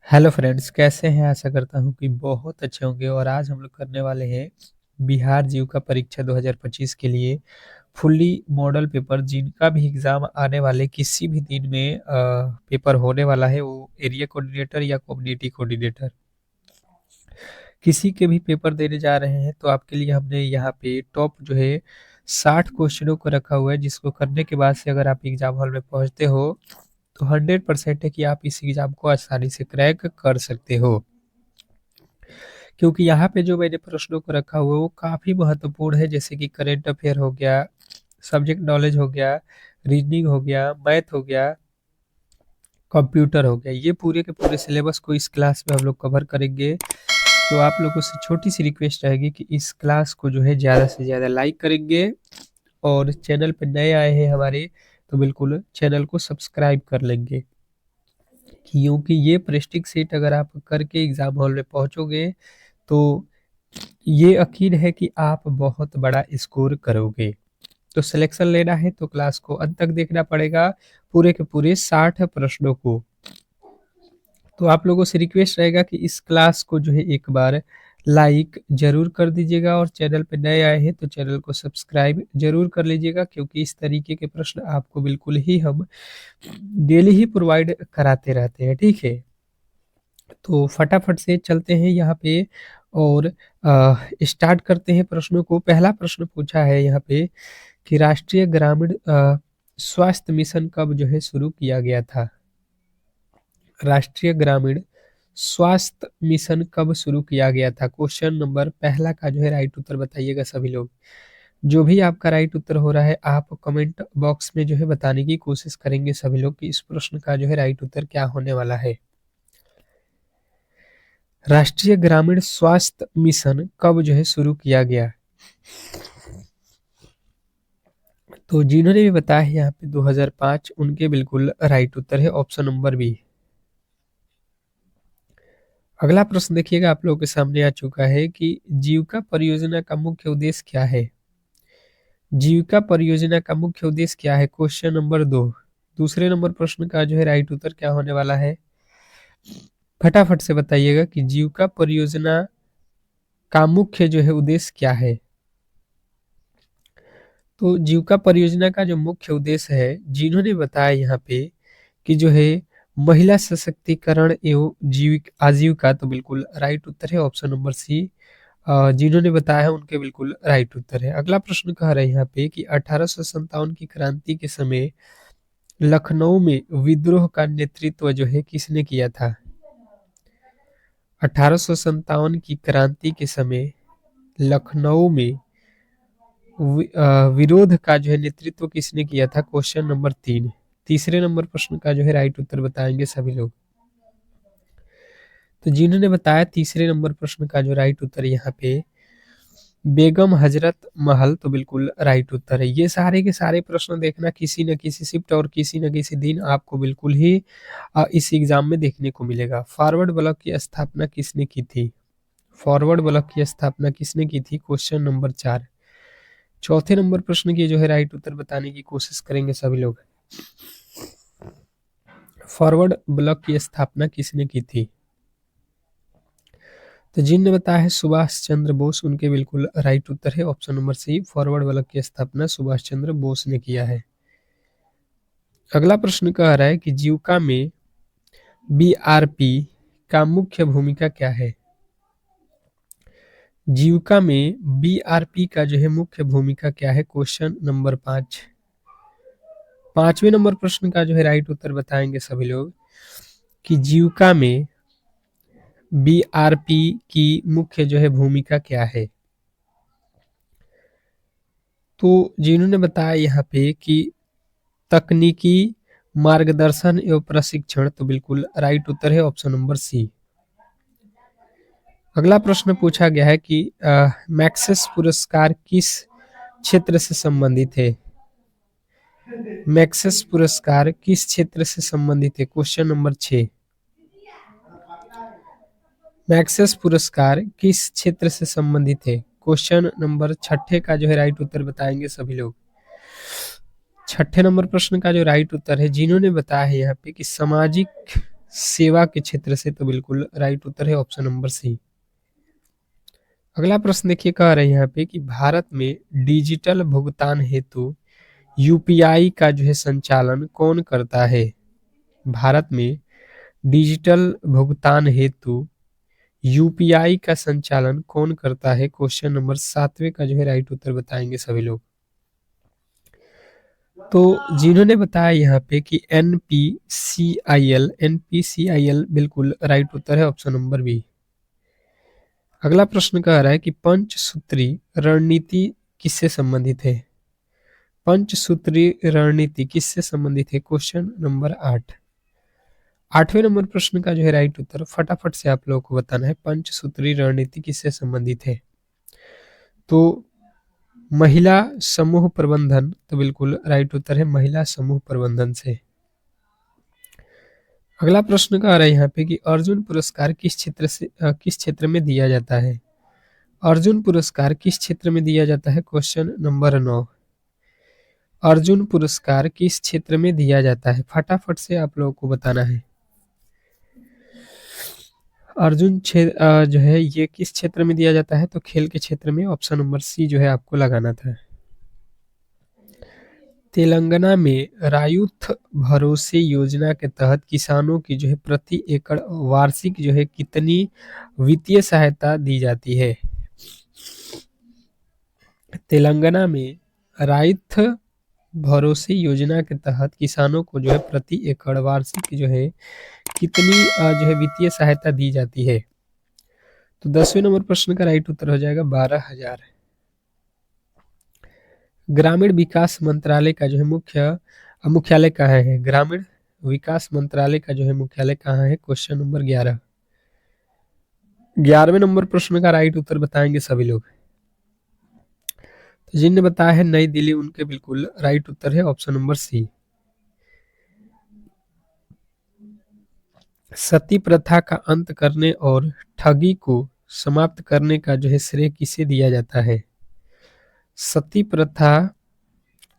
Hello friends, कैसे हैं? आशा करता हूँ कि बहुत अच्छे होंगे। और आज हम लोग करने वाले हैं बिहार जीविका परीक्षा 2025 के लिए फुल्ली मॉडल पेपर। जिनका भी एग्ज़ाम आने वाले किसी भी दिन में पेपर होने वाला है, वो एरिया कोऑर्डिनेटर या कम्युनिटी कोऑर्डिनेटर किसी के भी पेपर देने जा रहे हैं, तो आपके लिए हमने यहाँ पे टॉप जो है 60 क्वेश्चनों को रखा हुआ है, जिसको करने के बाद से अगर आप एग्ज़ाम हॉल में पहुँचते हो तो 100% है कि आप इस एग्ज़ाम को आसानी से क्रैक कर सकते हो। क्योंकि यहाँ पे जो मैंने प्रश्नों को रखा हुआ है वो काफ़ी महत्वपूर्ण है, जैसे कि करेंट अफेयर हो गया, सब्जेक्ट नॉलेज हो गया, रीजनिंग हो गया, मैथ हो गया, कंप्यूटर हो गया। ये पूरे के पूरे सिलेबस को इस क्लास में हम लोग कवर करेंगे। तो आप लोगों से छोटी सी रिक्वेस्ट रहेगी कि इस क्लास को जो है ज़्यादा से ज़्यादा लाइक करेंगे, और चैनल पे नए आए हैं हमारे तो बिल्कुल चैनल को सब्सक्राइब कर लेंगे, क्योंकि ये प्रेस्टिज सीट अगर आप करके एग्ज़ाम हॉल में पहुँचोगे तो ये यकीन है कि आप बहुत बड़ा स्कोर करोगे। तो सिलेक्शन लेना है तो क्लास को अंत तक देखना पड़ेगा, पूरे के पूरे 60 प्रश्नों को। तो आप लोगों से रिक्वेस्ट रहेगा कि इस क्लास को जो है एक बार लाइक ज़रूर कर दीजिएगा, और चैनल पे नए आए हैं तो चैनल को सब्सक्राइब ज़रूर कर लीजिएगा, क्योंकि इस तरीके के प्रश्न आपको बिल्कुल ही हम डेली ही प्रोवाइड कराते रहते हैं, ठीक है? तो फटाफट से चलते हैं यहाँ पे और स्टार्ट करते हैं प्रश्नों को। पहला प्रश्न पूछा है यहाँ पे कि राष्ट्रीय ग्रामीण स्वास्थ्य मिशन कब जो है शुरू किया गया था? राष्ट्रीय ग्रामीण स्वास्थ्य मिशन कब शुरू किया गया था? क्वेश्चन नंबर पहला का जो है राइट उत्तर बताइएगा सभी लोग। जो भी आपका राइट उत्तर हो रहा है आप कमेंट बॉक्स में जो है बताने की कोशिश करेंगे सभी लोग कि इस प्रश्न का जो है राइट उत्तर क्या होने वाला है। राष्ट्रीय ग्रामीण स्वास्थ्य मिशन कब जो है शुरू किया गया? तो जिन्होंने भी बताया है यहाँ पे 2005, उनके बिल्कुल राइट उत्तर है ऑप्शन नंबर बी। अगला प्रश्न देखिएगा, आप लोगों के सामने आ चुका है कि जीविका परियोजना का मुख्य उद्देश्य क्या है? जीविका परियोजना का मुख्य उद्देश्य क्या है? Question number 2। दूसरे नंबर प्रश्न का जो है राइट उत्तर क्या होने वाला है? फटाफट से बताइएगा कि जीविका परियोजना का मुख्य जो है उद्देश्य क्या है? तो जीविका परियोजना का जो मुख्य उद्देश्य है, जिन्होंने बताया यहाँ पे कि जो है महिला सशक्तिकरण एवं आजीविका, तो बिल्कुल राइट उत्तर है ऑप्शन नंबर सी। जिन्होंने बताया है उनके बिल्कुल राइट उत्तर है। अगला प्रश्न कह रहे हैं यहाँ पे कि 1857 की क्रांति के समय लखनऊ में विद्रोह का नेतृत्व जो है किसने किया था? 1857 की क्रांति के समय लखनऊ में विरोध का जो है नेतृत्व किसने किया था? Question number 3। तीसरे नंबर प्रश्न का जो है राइट उत्तर बताएंगे सभी लोग। तो जिन्होंने बताया तीसरे नंबर प्रश्न का जो राइट उत्तर यहाँ पे बेगम हजरत महल, तो बिल्कुल राइट उत्तर है। ये सारे के सारे प्रश्न देखना किसी न किसी शिफ्ट और किसी न किसी दिन आपको बिल्कुल ही इस एग्जाम में देखने को मिलेगा। फॉरवर्ड ब्लॉक की स्थापना किसने की थी? फॉरवर्ड ब्लॉक की स्थापना किसने की थी? Question number 4। चौथे नंबर प्रश्न की जो है राइट उत्तर बताने की कोशिश करेंगे सभी लोग। फॉरवर्ड ब्लॉक की स्थापना किसने की थी? तो जिनने बताया है सुभाष चंद्र बोस, उनके बिल्कुल राइट उत्तर है option number C. Forward bloc की स्थापना सुभाष चंद्र बोस ने किया है। अगला प्रश्न कह रहा है कि जीविका में बीआरपी का मुख्य भूमिका क्या है? जीविका में बीआरपी का जो है मुख्य भूमिका क्या है? Question number 5। पांचवें नंबर प्रश्न का जो है राइट उत्तर बताएंगे सभी लोग कि जीविका में बीआरपी की मुख्य जो है भूमिका क्या है? तो जिन्होंने बताया यहाँ पे कि तकनीकी मार्गदर्शन एवं प्रशिक्षण, तो बिल्कुल राइट उत्तर है ऑप्शन नंबर सी। अगला प्रश्न पूछा गया है कि मैक्सेस पुरस्कार किस क्षेत्र से संबंधित है? मैक्सेस पुरस्कार किस क्षेत्र से संबंधित है? Question number 6। मैक्सेस पुरस्कार किस क्षेत्र से संबंधित है? क्वेश्चन नंबर छठे का जो है राइट उत्तर बताएंगे सभी लोग। छठे नंबर प्रश्न का जो राइट उत्तर है, जिन्होंने बताया है यहाँ पे कि सामाजिक सेवा के क्षेत्र से, तो बिल्कुल राइट उत्तर है ऑप्शन नंबर सी। अगला प्रश्न देखिए, कह रहे हैं यहाँ पे कि भारत में डिजिटल भुगतान हेतु यूपीआई का जो है संचालन कौन करता है? भारत में डिजिटल भुगतान हेतु यूपीआई का संचालन कौन करता है? क्वेश्चन नंबर 7वें का जो है राइट उत्तर बताएंगे सभी लोग। तो जिन्होंने बताया यहाँ पे कि एनपीसीआईएल बिल्कुल राइट उत्तर है ऑप्शन नंबर बी। अगला प्रश्न कह रहा है कि पंचसूत्री रणनीति किससे संबंधित है? पंचसूत्री रणनीति किससे संबंधित है? Question number 8। 8वें नंबर प्रश्न का जो है राइट उत्तर फटाफट से आप लोगों को बताना है, पंचसूत्री रणनीति किससे संबंधित है? तो महिला समूह प्रबंधन, तो बिल्कुल राइट उत्तर है महिला समूह प्रबंधन से। अगला प्रश्न का आ रहा है यहाँ पे कि अर्जुन पुरस्कार किस क्षेत्र में दिया जाता है? अर्जुन पुरस्कार किस क्षेत्र में दिया जाता है? Question number 9। अर्जुन पुरस्कार किस क्षेत्र में दिया जाता है? फटाफट से आप लोगों को बताना है। अर्जुन जो है ये किस क्षेत्र में दिया जाता है? तो खेल के क्षेत्र में, ऑप्शन नंबर सी जो है आपको लगाना था। तेलंगाना में रायुथ भरोसे योजना के तहत किसानों की जो है प्रति एकड़ वार्षिक जो है कितनी वित्तीय सहायता दी जाती है? तेलंगाना में रायुथ भरोसे योजना के तहत किसानों को जो है प्रति एकड़ वार्षिक जो है कितनी जो है वित्तीय सहायता दी जाती है? तो 10वें नंबर प्रश्न का राइट उत्तर हो जाएगा 12,000। ग्रामीण विकास मंत्रालय का जो है मुख्यालय कहाँ है? ग्रामीण विकास मंत्रालय का जो है मुख्यालय कहाँ है? Question number 11। 11वें नंबर प्रश्न का राइट उत्तर बताएंगे सभी लोग। तो जिनने बताया है नई दिल्ली, उनके बिल्कुल राइट उत्तर है ऑप्शन नंबर सी। सती प्रथा का अंत करने और ठगी को समाप्त करने का जो है श्रेय किसे दिया जाता है? सती प्रथा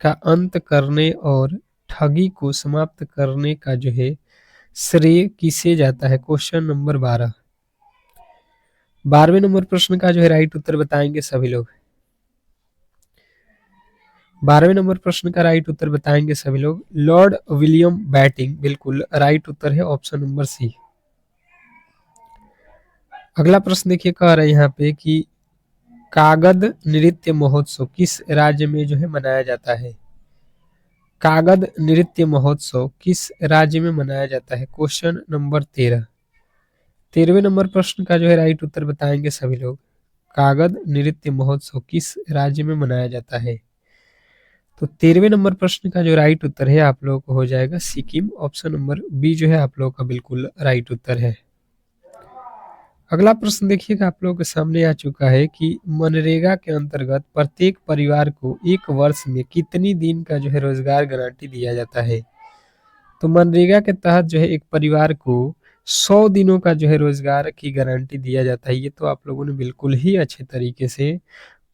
का अंत करने और ठगी को समाप्त करने का जो है श्रेय किसे जाता है? Question number 12। 12वें नंबर प्रश्न का जो है राइट उत्तर बताएंगे सभी लोग। 12वें नंबर प्रश्न का राइट उत्तर बताएंगे सभी लोग। लॉर्ड विलियम बैटिंग बिल्कुल राइट उत्तर है ऑप्शन नंबर सी। अगला प्रश्न देखिए, कह रहे हैं यहाँ पे कि कागद नृत्य महोत्सव किस राज्य में जो है मनाया जाता है? कागद नृत्य महोत्सव किस राज्य में मनाया जाता है? Question number 13। 13वें नंबर प्रश्न का जो है राइट उत्तर बताएंगे सभी लोग। कागद नृत्य महोत्सव किस राज्य में मनाया जाता है? तो 13वें नंबर प्रश्न का जो राइट उत्तर है आप लोगों को हो जाएगा सिक्किम, ऑप्शन नंबर बी जो है आप लोगों का बिल्कुल राइट उत्तर है। अगला प्रश्न देखिएगा, आप लोगों के सामने आ चुका है कि मनरेगा के अंतर्गत प्रत्येक परिवार को एक वर्ष में कितनी दिन का जो है रोजगार गारंटी दिया जाता है? तो मनरेगा के तहत जो है एक परिवार को 100 दिनों का जो है रोजगार की गारंटी दिया जाता है। ये तो आप लोगों ने बिल्कुल ही अच्छे तरीके से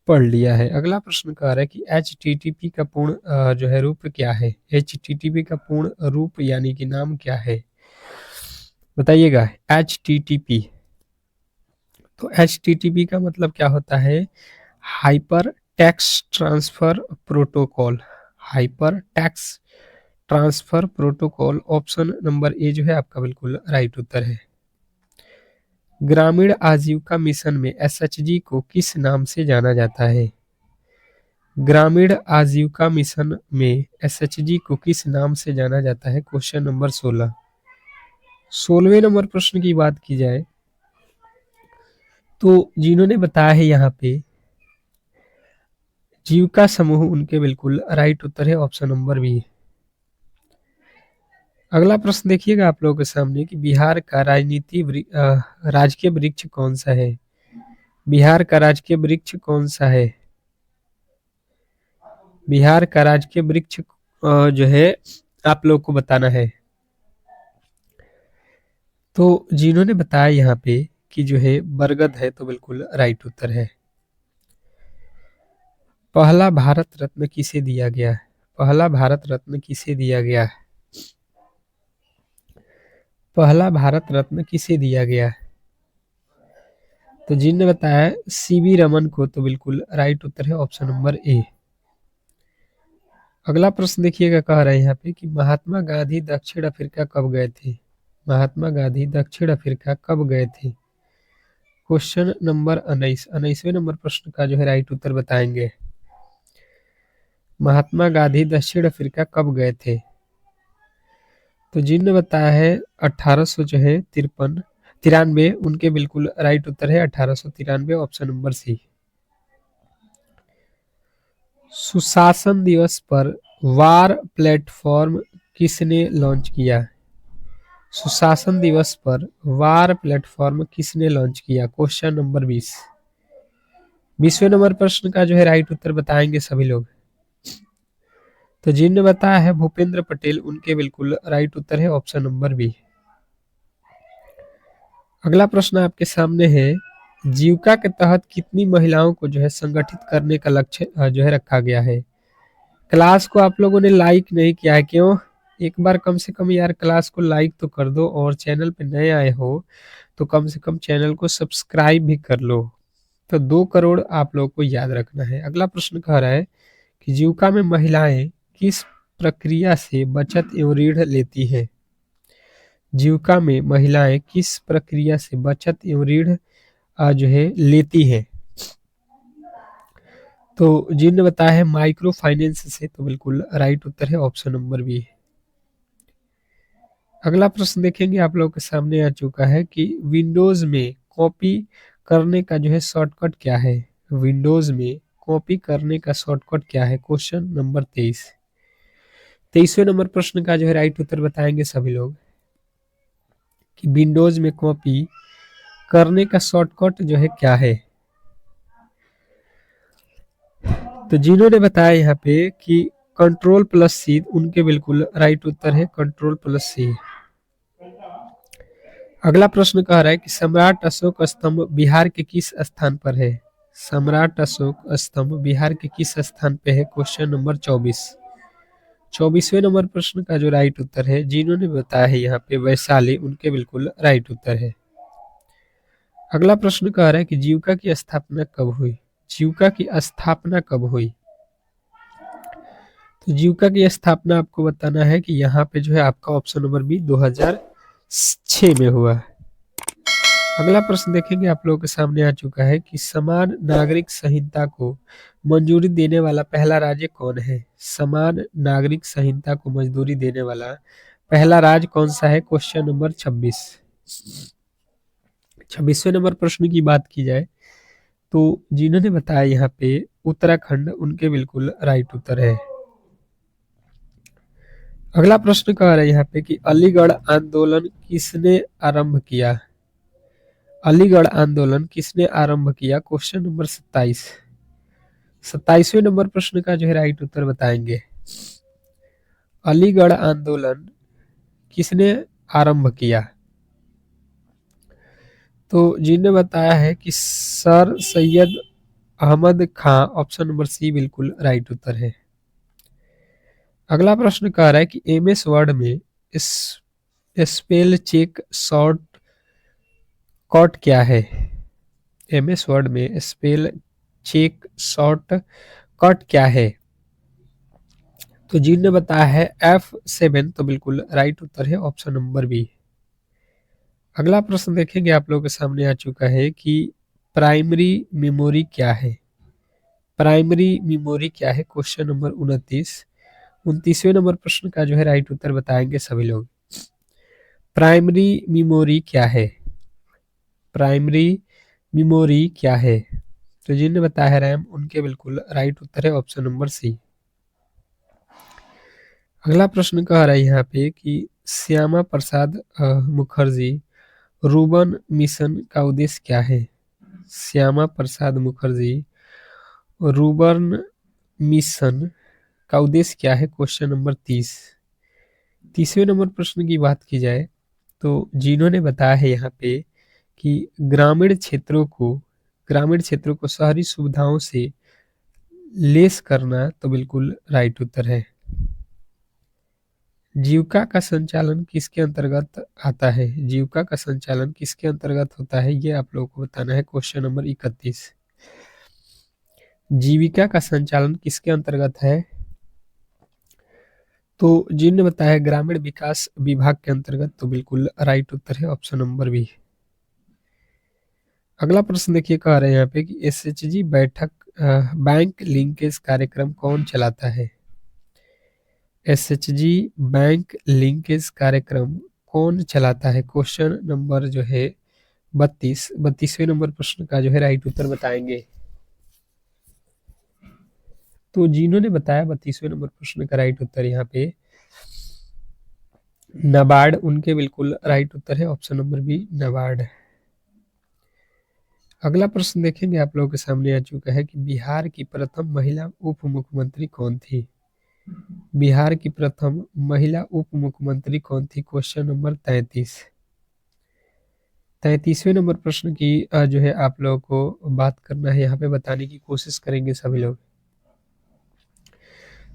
पढ़ लिया है। अगला प्रश्न कह रहा है कि HTTP का पूर्ण जो है रूप क्या है? HTTP का पूर्ण रूप यानी कि नाम क्या है? बताइएगा। HTTP, तो HTTP का मतलब क्या होता है? Hyper text transfer protocol. Hyper text transfer protocol, option number A जो है आपका बिल्कुल राइट उत्तर है। ग्रामीण आजीविका मिशन में SHG को किस नाम से जाना जाता है? ग्रामीण आजीविका मिशन में SHG को किस नाम से जाना जाता है? Question number 16। 16वें नंबर प्रश्न की बात की जाए तो जिन्होंने बताया है यहाँ पे जीविका समूह, उनके बिल्कुल राइट उत्तर है ऑप्शन नंबर बी। अगला प्रश्न देखिएगा आप लोगों के सामने कि बिहार का राजकीय वृक्ष कौन सा है? बिहार का राजकीय वृक्ष कौन सा है? बिहार का राजकीय वृक्ष जो है आप लोग को बताना है। तो जिन्होंने बताया यहाँ पे कि जो है बरगद है, तो बिल्कुल राइट उत्तर है। पहला भारत रत्न किसे दिया गया है? पहला भारत रत्न किसे दिया गया है? पहला भारत रत्न किसे दिया गया? तो जिनने बताया सीवी रमन को, तो बिल्कुल राइट उत्तर है ऑप्शन नंबर ए। अगला प्रश्न देखिएगा, कह रहा है यहाँ पे कि महात्मा गांधी दक्षिण अफ्रीका कब गए थे? महात्मा गांधी दक्षिण अफ्रीका कब गए थे? क्वेश्चन नंबर 19वें नंबर प्रश्न का जो है राइट उत्तर बताएंगे। महात्मा गांधी दक्षिण अफ्रीका कब गए थे? तो जिनने बताया है 1800 जो है 93, उनके बिल्कुल राइट उत्तर है 1893, ऑप्शन नंबर सी। सुशासन दिवस पर वार प्लेटफॉर्म किसने लॉन्च किया? सुशासन दिवस पर वार प्लेटफॉर्म किसने लॉन्च किया? क्वेश्चन नंबर 20वें नंबर प्रश्न का जो है राइट उत्तर बताएंगे सभी लोग। तो जिनने बताया है भूपेंद्र पटेल, उनके बिल्कुल राइट उत्तर है ऑप्शन नंबर बी। अगला प्रश्न आपके सामने है, जीविका के तहत कितनी महिलाओं को जो है संगठित करने का लक्ष्य जो है रखा गया है? क्लास को आप लोगों ने लाइक नहीं किया है, क्यों? एक बार कम से कम यार क्लास को लाइक तो कर दो, और चैनल पे नए आए हो तो कम से कम चैनल को सब्सक्राइब भी कर लो। तो 2 करोड़ आप लोगों को याद रखना है। अगला प्रश्न कह रहा है कि जीविका में महिलाएं किस प्रक्रिया से बचत एवं ऋण लेती है? जीविका में महिलाएं किस प्रक्रिया से बचत एवं ऋण जो है लेती है? तो जिनने बताया है माइक्रो फाइनेंस से, तो बिल्कुल राइट उत्तर है ऑप्शन नंबर बी। अगला प्रश्न देखेंगे, आप लोगों के सामने आ चुका है कि विंडोज में कॉपी करने का जो है शॉर्टकट क्या है? विंडोज में कॉपी करने का शॉर्टकट क्या है? क्वेश्चन नंबर 23वें नंबर प्रश्न का जो है राइट उत्तर बताएंगे सभी लोग कि विंडोज में कॉपी करने का शॉर्टकट जो है क्या है? तो जिन्होंने बताया यहाँ पे कि कंट्रोल प्लस सी, उनके बिल्कुल राइट उत्तर है कंट्रोल प्लस सी। अगला प्रश्न कह रहा है कि सम्राट अशोक स्तंभ बिहार के किस स्थान पर है? सम्राट अशोक स्तंभ बिहार के किस स्थान पे है? क्वेश्चन नंबर 24वें नंबर प्रश्न का जो राइट उत्तर है, जिन्होंने बताया है यहाँ पे वैशाली, उनके बिल्कुल राइट उत्तर है। अगला प्रश्न कह रहा है कि जीविका की स्थापना कब हुई? जीविका की स्थापना कब हुई? तो जीविका की स्थापना आपको बताना है कि यहाँ पे जो है आपका ऑप्शन नंबर बी 2006 में हुआ। अगला प्रश्न देखेंगे, आप लोगों के सामने आ चुका है कि समान नागरिक संहिता को मंजूरी देने वाला पहला राज्य कौन है? समान नागरिक संहिता को मंजूरी देने वाला पहला राज्य कौन सा है? क्वेश्चन नंबर 26वें नंबर प्रश्न की बात की जाए तो जिन्होंने बताया यहाँ पे उत्तराखंड, उनके बिल्कुल राइट उत्तर है। अगला प्रश्न कह रहा है यहाँ पे कि अलीगढ़ आंदोलन किसने आरंभ किया? अलीगढ़ आंदोलन किसने आरंभ किया? क्वेश्चन नंबर 27वें नंबर प्रश्न का जो है राइट उत्तर बताएंगे। अलीगढ़ आंदोलन किसने आरंभ किया? तो जिन्होंने बताया है कि सर सैयद अहमद खां, ऑप्शन नंबर सी बिल्कुल राइट उत्तर है। अगला प्रश्न कह रहा है कि एमएस वर्ड में स्पेल चेक शॉर्ट कट क्या है? एमएस वर्ड में स्पेल चेक शॉर्ट कट क्या है? तो जिन्होंने बताया है F7, तो बिल्कुल राइट उत्तर है ऑप्शन नंबर बी। अगला प्रश्न देखेंगे, आप लोगों के सामने आ चुका है कि प्राइमरी मेमोरी क्या है? प्राइमरी मेमोरी क्या है? क्वेश्चन नंबर 29वें नंबर प्रश्न का जो है राइट उत्तर बताएंगे सभी लोग। प्राइमरी मेमोरी क्या है? प्राइमरी मेमोरी क्या है? तो जिन्होंने बताया है रैम, उनके बिल्कुल राइट उत्तर है ऑप्शन नंबर सी। अगला प्रश्न कह रहा है यहाँ पे कि श्यामा प्रसाद मुखर्जी रूबन मिशन का उद्देश्य क्या है? श्यामा प्रसाद मुखर्जी रूबन मिशन का उद्देश्य क्या है? क्वेश्चन नंबर 30वें नंबर प्रश्न की बात की जाए तो जिन्होंने बताया है यहाँ पे कि ग्रामीण क्षेत्रों को शहरी सुविधाओं से लेस करना, तो बिल्कुल राइट उत्तर है। जीविका का संचालन किसके अंतर्गत आता है? जीविका का संचालन किसके अंतर्गत होता है, ये आप लोगों को बताना है। क्वेश्चन नंबर 31, जीविका का संचालन किसके अंतर्गत है? तो जिन्होंने बताया ग्रामीण विकास विभाग के अंतर्गत, तो बिल्कुल राइट उत्तर है ऑप्शन नंबर बी। अगला प्रश्न देखिए, कह रहे हैं यहाँ पे कि एसएचजी बैंक लिंकेज कार्यक्रम कौन चलाता है? एसएचजी बैंक लिंकेज कार्यक्रम कौन चलाता है? क्वेश्चन नंबर जो है 32वें नंबर प्रश्न का जो है राइट उत्तर बताएंगे। तो जिन्होंने बताया 32वें नंबर प्रश्न का राइट उत्तर यहाँ पे नाबार्ड, उनके बिल्कुल राइट उत्तर है ऑप्शन नंबर बी, नाबार्ड। अगला प्रश्न देखेंगे, आप लोगों के सामने आ चुका है कि बिहार की प्रथम महिला उप मुख्यमंत्री कौन थी? बिहार की प्रथम महिला उप मुख्यमंत्री कौन थी? क्वेश्चन नंबर 33वें नंबर प्रश्न की जो है आप लोगों को बात करना है, यहाँ पे बताने की कोशिश करेंगे सभी लोग।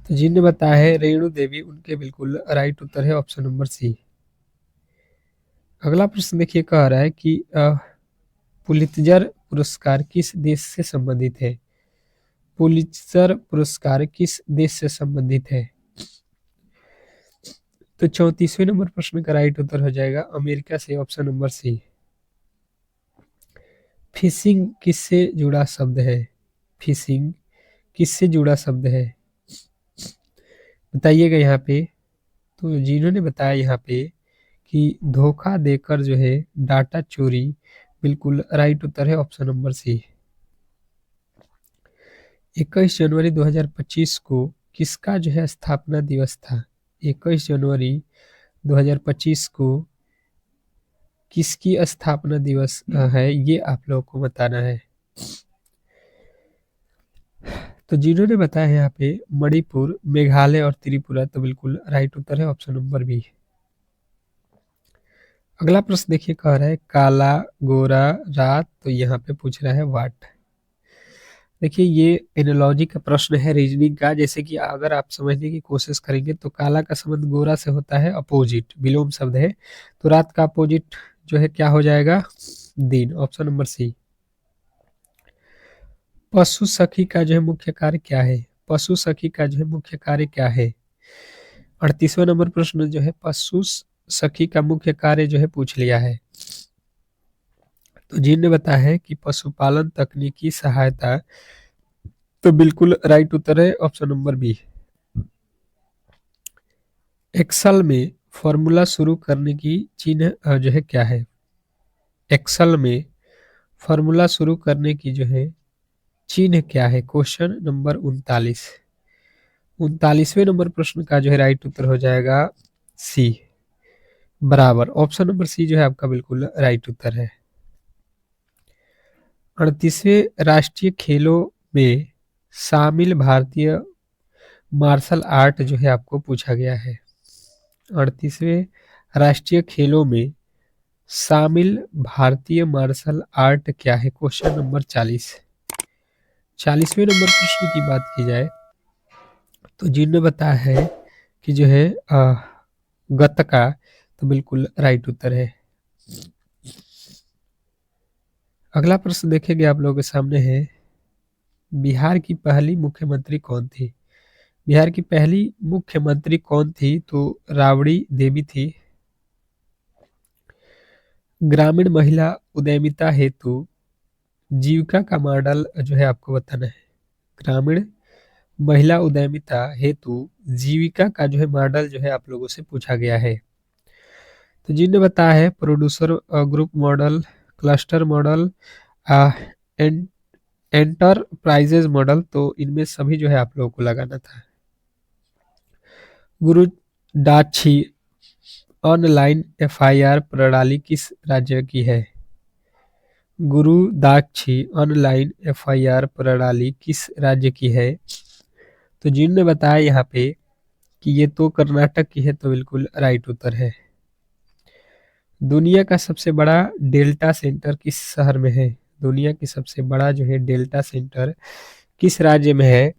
तो जिनने बताया है रेणु देवी, उनके बिल्कुल राइट उत्तर है ऑप्शन नंबर सी। अगला प्रश्न देखिए, कह रहा है कि पुलित्जर पुरस्कार किस देश से संबंधित है? पुलित्जर पुरस्कार किस देश से संबंधित है? तो 34वें नंबर प्रश्न का राइट उत्तर हो जाएगा अमेरिका से, ऑप्शन नंबर सी। फिशिंग किससे जुड़ा शब्द है? फिशिंग किससे जुड़ा शब्द है, बताइएगा यहाँ पे। तो जिन्होंने बताया यहाँ पे कि धोखा देकर जो है डाटा चोरी, बिल्कुल राइट उत्तर है ऑप्शन नंबर सी। 21 जनवरी 2025 को किसका जो है स्थापना दिवस था? 21 जनवरी 2025 को किसकी स्थापना दिवस है, ये आप लोगों को बताना है। तो जिन्होंने बताया है यहाँ पे मणिपुर, मेघालय और त्रिपुरा, तो बिल्कुल राइट उत्तर है ऑप्शन नंबर बी। अगला प्रश्न देखिए, कह रहा है काला गोरा रात, तो यहाँ पे पूछ रहा है वाट। देखिए ये एनालॉजी का प्रश्न है, रीजनिंग का। जैसे कि अगर आप समझने की कोशिश करेंगे तो काला का संबंध गोरा से होता है, अपोजिट, विलोम शब्द है। तो रात का अपोजिट जो है क्या हो जाएगा? दिन, ऑप्शन नंबर सी। पशु सखी का जो है मुख्य कार्य क्या है? पशु सखी का जो है मुख्य कार्य क्या है? 38वां नंबर प्रश्न जो है पशु सखी का मुख्य कार्य जो है पूछ लिया है। तो जिनने बताया है कि पशुपालन तकनीकी सहायता, तो बिल्कुल राइट उत्तर है ऑप्शन नंबर बी। एक्सेल में फॉर्मूला शुरू करने की चिन्ह जो है क्या है? एक्सेल में फॉर्मूला शुरू करने की जो है चिन्ह क्या है? क्वेश्चन नंबर 39वें नंबर प्रश्न का जो है राइट उत्तर हो जाएगा सी, बराबर। ऑप्शन नंबर सी जो है आपका बिल्कुल राइट उत्तर है। 38वें राष्ट्रीय खेलों में शामिल भारतीय मार्शल आर्ट जो है आपको पूछा गया है। 38वें राष्ट्रीय खेलों में शामिल भारतीय मार्शल आर्ट क्या है? क्वेश्चन नंबर 40वें नंबर प्रश्न की बात की जाए तो जिन्होंने बताया है कि जो है गतका, तो बिल्कुल राइट उत्तर है। अगला प्रश्न देखेंगे आप लोगों के सामने है, बिहार की पहली मुख्यमंत्री कौन थी? बिहार की पहली मुख्यमंत्री कौन थी? तो राबड़ी देवी थी। ग्रामीण महिला उद्यमिता हेतु जीविका का मॉडल जो है आपको बताना है। ग्रामीण महिला उद्यमिता हेतु जीविका का जो है मॉडल जो है आप लोगों से पूछा गया है। तो जिन्होंने बताया है producer group model, cluster model, enterprises model, तो इनमें सभी जो है आप लोगों को लगाना था। गुरुदाक्षी ऑनलाइन एफआईआर प्रणाली किस राज्य की है? गुरुदाक्षी ऑनलाइन एफआईआर प्रणाली किस राज्य की है? तो जिन्होंने बताया यहाँ पे कि ये तो कर्नाटक की है, तो बिल्कुल राइट उत्तर है। दुनिया का सबसे बड़ा डेल्टा सेंटर किस शहर में है? दुनिया की सबसे बड़ा जो है डेल्टा सेंटर किस राज्य में है?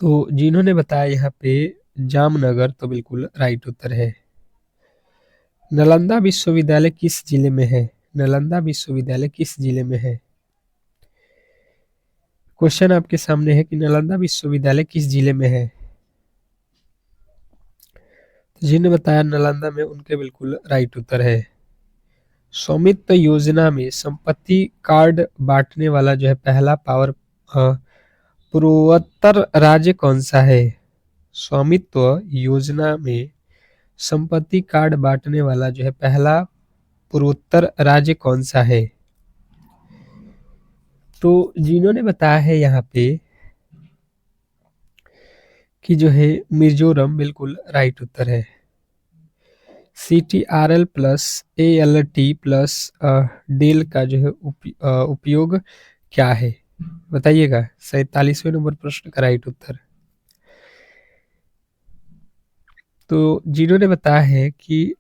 तो जिन्होंने बताया यहाँ पे जामनगर तो बिल्कुल राइट उत्तर है। नालंदा विश्वविद्यालय किस जिले में है? नालंदा विश्वविद्यालय किस जिले में है? क्वेश्चन आपके सामने है कि नालंदा विश्वविद्यालय किस जिले में है। तो जिन्होंने बताया नालंदा में, उनके बिल्कुल राइट उत्तर है। स्वामित्व योजना में संपत्ति कार्ड बांटने वाला जो है पहला पावर पूर्वोत्तर राज्य कौन सा है? स्वामित्व योजना में संपत्ति कार्ड बांटने वाला जो है पहला पूर्वोत्तर राज्य कौन सा है? तो जिन्होंने बताया है यहाँ पे कि जो है मिजोरम बिल्कुल राइट उत्तर है। CTRL plus ALT plus del का जो है उपयोग क्या है? बताइएगा। 47वें नंबर प्रश्न का राइट उत्तर। तो जिन्होंने बताया है कि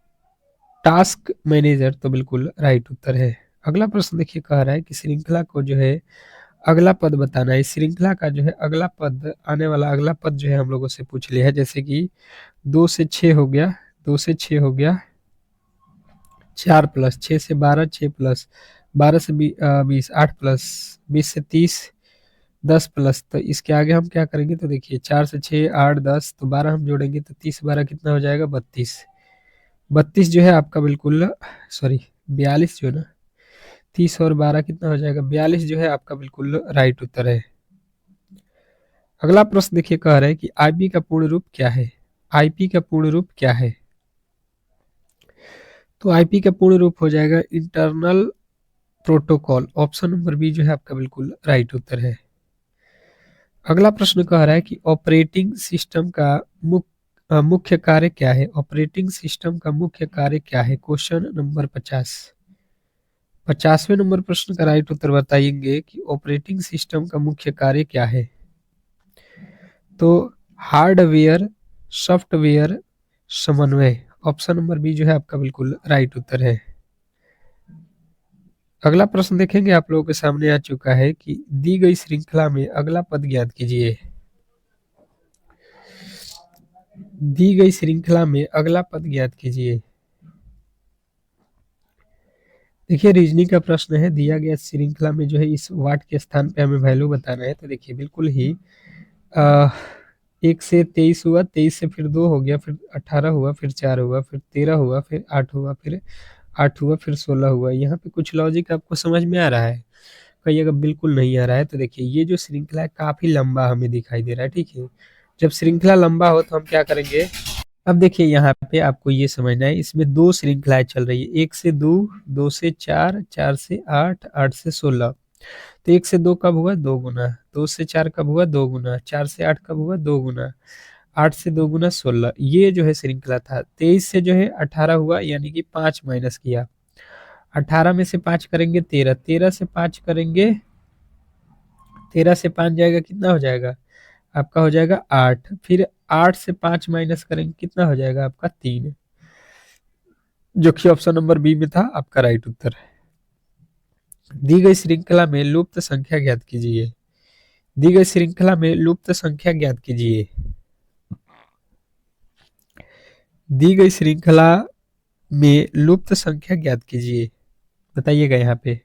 टास्क मैनेजर तो बिल्कुल राइट उत्तर है। अगला प्रश्न देखिए, कह रहा है कि श्रृंखला को जो है अगला पद बताना है। इस श्रृंखला का जो है अगला पद, आने वाला अगला पद जो है हम लोगों से पूछ लिया है। जैसे कि 2 से 6 हो गया, 2 से 6 हो गया, 4 प्लस 6 से 12, 6 प्लस 12 से 20, 8 प्लस 20 से 30, 10 प्लस, तो इसके आगे हम क्या करेंगे? तो देखिए 4 से 6, 8, 10, तो 12 हम जोड़ेंगे तो 30 12 कितना हो जाएगा? 32। 32 जो है आपका बिल्कुल, सॉरी 42 जो है ना, 30 और 12 कितना हो जाएगा? 42 जो है आपका बिल्कुल राइट उत्तर है। अगला प्रश्न देखिए, कह रहा है कि आईपी का पूर्ण रूप क्या है? आईपी का पूर्ण रूप क्या है? तो आईपी का पूर्ण रूप हो जाएगा internal protocol. Option number B जो है आपका बिल्कुल राइट उत्तर है। अगला प्रश्न कह रहा है कि ऑपरेटिंग सिस्टम का मुख्य कार्य क्या है? ऑपरेटिंग सिस्टम का मुख्य कार्य क्या है? Question number 50। 50वें नंबर प्रश्न का राइट उत्तर बताएंगे कि ऑपरेटिंग सिस्टम का मुख्य कार्य क्या है। तो हार्डवेयर सॉफ्टवेयर समन्वय, ऑप्शन नंबर बी जो है आपका बिल्कुल राइट उत्तर है। अगला प्रश्न देखेंगे, आप लोगों के सामने आ चुका है कि दी गई श्रृंखला में अगला पद ज्ञात कीजिए। दी गई श्रृंखला में अगला पद ज्ञात कीजिए। देखिए रीजनिंग का प्रश्न है, दिया गया श्रृंखला में जो है इस वाट के स्थान पे हमें वैल्यू बताना है। तो देखिए बिल्कुल ही 1 से 23 हुआ, 23 से फिर 2 हो गया, फिर 18 हुआ, फिर 4 हुआ, फिर 13 हुआ, फिर 8 हुआ, फिर 8 हुआ, फिर 16 हुआ। यहाँ पे कुछ लॉजिक आपको समझ में आ रहा है? कहिएगा बिल्कुल नहीं आ रहा है। तो देखिए ये जो श्रृंखला है काफी लंबा हमें दिखाई दे रहा है, ठीक है। जब श्रृंखला लंबा हो तो हम क्या करेंगे? अब देखिए यहाँ पे आपको ये समझना है, इसमें 2 श्रृंखलाएं चल रही है, 1 से 2, 2 से 4, 4 से 8, 8 से 16। तो 1 से 2 कब हुआ? 2 गुना। 2 से 4 कब हुआ? 2 गुना। 4 से 8 कब हुआ? 2 गुना। 8 से 2 गुना 16। ये जो है श्रृंखला था। 23 से जो है 18 हुआ, यानी कि 5 माइनस किया। 18 में से 5 करेंगे 13, 13 से 5 करेंगे, 13 से 5 जाएगा, कितना हो जाएगा आपका? हो जाएगा 8। फिर 8 से 5 माइनस करेंगे, कितना हो जाएगा आपका? 3, जो कि ऑप्शन नंबर बी में था आपका राइट उत्तर है। दी गई श्रृंखला में लुप्त संख्या ज्ञात कीजिए। दी गई श्रृंखला में लुप्त संख्या ज्ञात कीजिए। दी गई श्रृंखला में लुप्त संख्या ज्ञात कीजिए, बताइएगा। यहाँ पे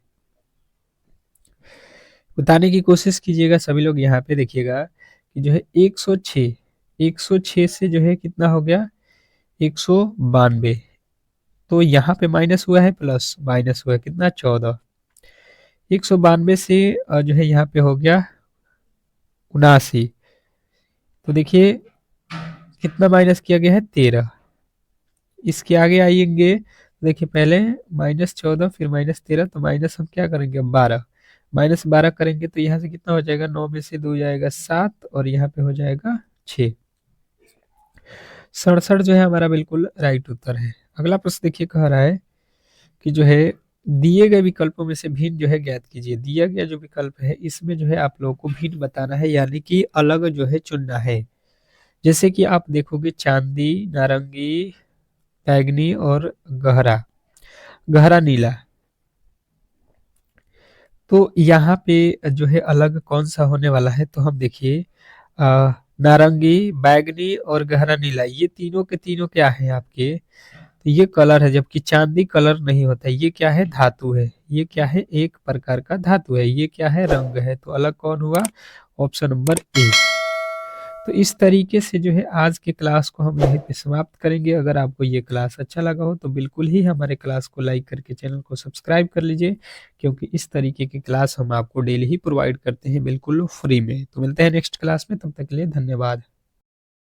बताने की कोशिश कीजिएगा सभी लोग। यहाँ पे देखिएगा कि जो है 106, 106 से जो है कितना हो गया? 192। तो यहाँ पे माइनस हुआ है, प्लस माइनस हुआ है, कितना? 14। 192 से जो है यहाँ पे हो गया 79। तो देखिए कितना माइनस किया गया है? 13। इसके आगे आएंगे, देखिए पहले -14 फिर -13, तो माइनस हम क्या करेंगे? 12। -12 करेंगे तो यहाँ से कितना हो जाएगा? 9 में से 2 जाएगा 7, और यहाँ पे हो जाएगा 6। 67 जो है हमारा बिल्कुल राइट उत्तर है। अगला प्रश्न देखिए, कह रहा है कि जो है दिए गए विकल्पों में से भिन्न जो है ज्ञात कीजिए। दिया गया जो विकल्प है इसमें जो है आप लोगों को भिन्न बताना है, यानी कि अलग जो है चुनना है। जैसे कि आप देखोगे चांदी, नारंगी, बैगनी और गहरा गहरा नीला। तो यहाँ पे जो है अलग कौन सा होने वाला है? तो हम देखिए नारंगी, बैंगनी और गहरा नीला, ये तीनों के तीनों क्या हैं आपके? तो ये कलर है, जबकि चांदी कलर नहीं होता है। ये क्या है? धातु है। ये क्या है? एक प्रकार का धातु है। ये क्या है? रंग है। तो अलग कौन हुआ? Option number A. तो इस तरीके से जो है आज के क्लास को हम यहीं पे समाप्त करेंगे। अगर आपको ये क्लास अच्छा लगा हो तो बिल्कुल ही हमारे क्लास को लाइक करके चैनल को सब्सक्राइब कर लीजिए, क्योंकि इस तरीके की क्लास हम आपको डेली ही प्रोवाइड करते हैं बिल्कुल फ्री में। तो मिलते हैं नेक्स्ट क्लास में, तब तक के लिए धन्यवाद।